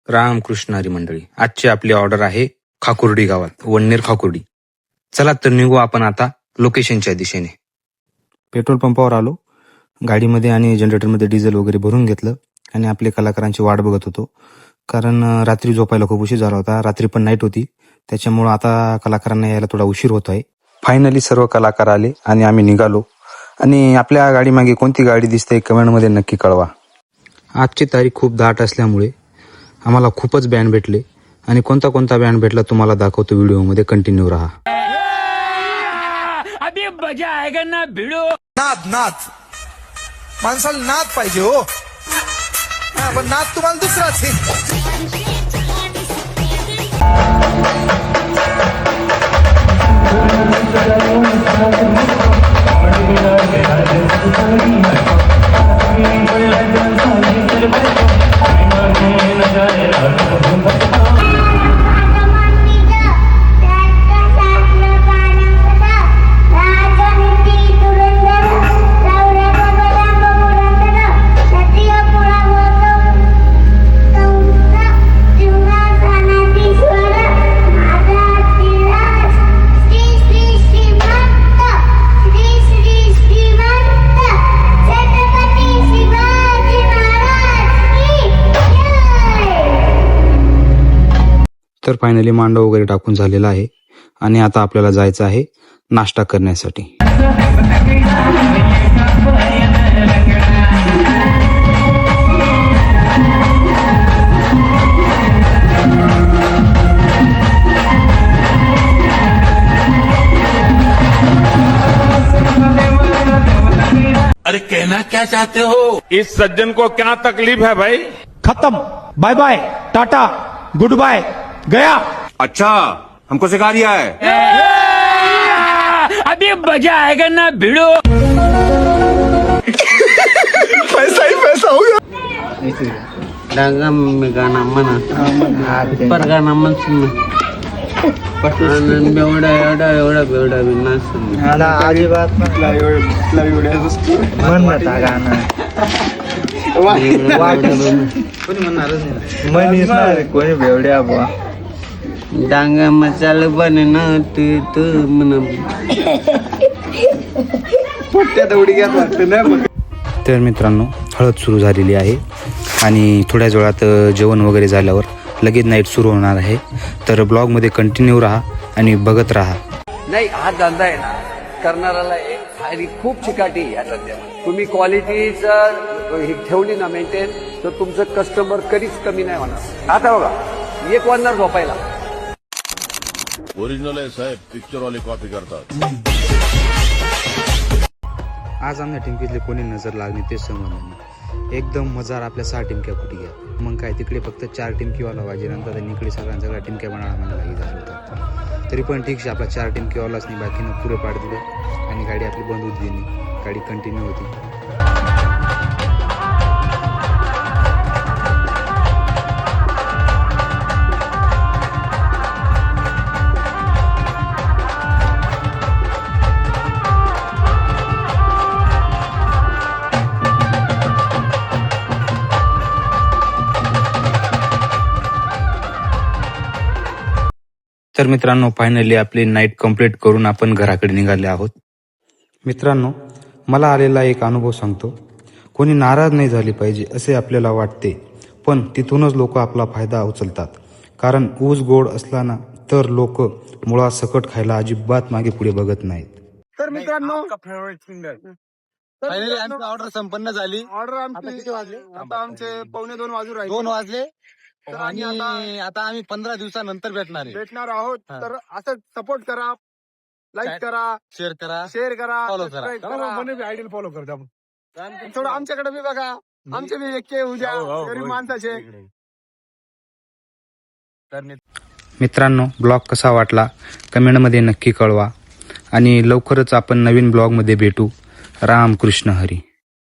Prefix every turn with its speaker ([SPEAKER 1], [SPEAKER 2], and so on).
[SPEAKER 1] रामकृष्ण हरी मंडळी, आजची आपली ऑर्डर आहे खाकुर्डी गावात, वन्नेर खाकुर्डी. चला तर निघू आपण आता लोकेशनच्या दिशेने. पेट्रोल पंपावर आलो, गाडीमध्ये आणि जनरेटरमध्ये डिझेल वगैरे भरून घेतलं आणि आपले कलाकारांची वाट बघत होतो. कारण रात्री झोपायला खूप उशीर झाला होता, रात्री पण नाईट होती, त्याच्यामुळं आता कलाकारांना यायला थोडा उशीर होत आहे. फायनली सर्व कलाकार आले आणि आम्ही निघालो. आणि आपल्या गाडीमागे कोणती गाडी दिसते कमेंटमध्ये नक्की कळवा. आजची तारीख खूप दाट असल्यामुळे आम्हाला खूपच बँड भेटले आणि कोणता कोणता बँड भेटला तुम्हाला दाखवतो व्हिडिओमध्ये, कंटिन्यू राहा.
[SPEAKER 2] अभी मजा आएगा ना भिड़ो.
[SPEAKER 3] नाद नाद माणसाला नाद पाहिजे हो. पण नाद तुम्हाला दुसराच आहे.
[SPEAKER 1] तर फायनली मांडव वगैरे टाकून झालेला आहे आणि आता आपल्याला जायचं आहे नाश्ता करण्यासाठी.
[SPEAKER 2] अरे कहना क्या चाहते हो?
[SPEAKER 4] इस सज्जन को क्या तकलीफ है भाई?
[SPEAKER 5] खत्म, bye bye, tata, goodbye, गया.
[SPEAKER 4] अच्छा, हमको सिखा रिया है.
[SPEAKER 2] अभी मजा आएगा ना भिड़ो.
[SPEAKER 3] पैसा ही पैसा हो गया.
[SPEAKER 6] डांगा में गाना मना पर गाना मन सुन बेवडा एवढा एवढा बेवडा बिना सुन
[SPEAKER 3] अजिबात म्हणता गाणं कोणी बेवड्या बुवा.
[SPEAKER 6] डांगा मचाल बने ना तू मन
[SPEAKER 3] पोट्यात उडी घ्यात वाटतं ना.
[SPEAKER 1] तर मित्रांनो, हळद सुरू झालेली आहे आणि थोड्याच वेळात जेवण वगैरे झाल्यावर लगेच नाईट सुरू होणार आहे. तर ब्लॉगमध्ये कंटिन्यू राहा आणि बघत राहा.
[SPEAKER 7] नाही, हा धंदा आहे ना करणाऱ्याला एक फायदी खूप चिकाटी आहे या धंद्यामध्ये. तुम्ही क्वालिटी जर ठेवली ना मेंटेन, तर तुमचं कस्टमर कधीच कमी नाही होणार. आता बघा, एक वाजणार झोपायला.
[SPEAKER 8] ओरिजिनल आहे साहेब, पिक्चर वाले कॉपी करतात.
[SPEAKER 1] आज आमच्या टिमकीतले कोणी नजर लागली ते समजलं नाही. एकदम मजार आपल्या 6 टिमक्या कुठे घ्या. मग काय, तिकडे फक्त 4 टिमकीवाला पाहिजे, नंतर इकडे सगळ्या टिमक्या बनायला मला लागी झालं होतं. तरी पण ठीक आहे, आपला 4 टिमकीवालाच नाही, बाकीनं पुरे पाड दिलं आणि गाडी आपली बंद होत गेली. गाडी कंटिन्यू होती. तर मित्रांनो, फायनली आपली नाईट कंप्लीट करून आपण घराकडे निघाले आहोत. मित्रांनो, मला आलेला एक अनुभव सांगतो. कोणी नाराज नाही झाली पाहिजे असे आपल्याला वाटते, पण तिथूनच लोक आपला फायदा उचलतात. कारण ऊस गोड असला ना तर लोक मुळा सकट खायला अजिबात मागे पुढे बघत नाहीत.
[SPEAKER 3] तर मित्रांनो,
[SPEAKER 5] फेवरेट सिंगर
[SPEAKER 3] फायनली आमची ऑर्डर संपन्न झाली. ऑर्डर आमची किती वाजले? आता आमचे 1:45 वाजू राहिले.
[SPEAKER 5] 2 वाजले
[SPEAKER 3] आणि
[SPEAKER 5] आता आम्ही 15 दिवसानंतर
[SPEAKER 3] भेटणार आहोत. तर असं सपोर्ट करा, लाईक करा,
[SPEAKER 5] शेअर करा,
[SPEAKER 3] follow करा.
[SPEAKER 5] आयडियल फॉलो करतो आपण.
[SPEAKER 3] थोडं आमच्याकडे बी बघा, आमचे बी एक उद्या गरीब माणसाचे.
[SPEAKER 1] मित्रांनो, ब्लॉग कसा वाटला कमेंटमध्ये नक्की कळवा आणि लवकरच आपण नवीन ब्लॉगमध्ये भेटू. रामकृष्ण हरी.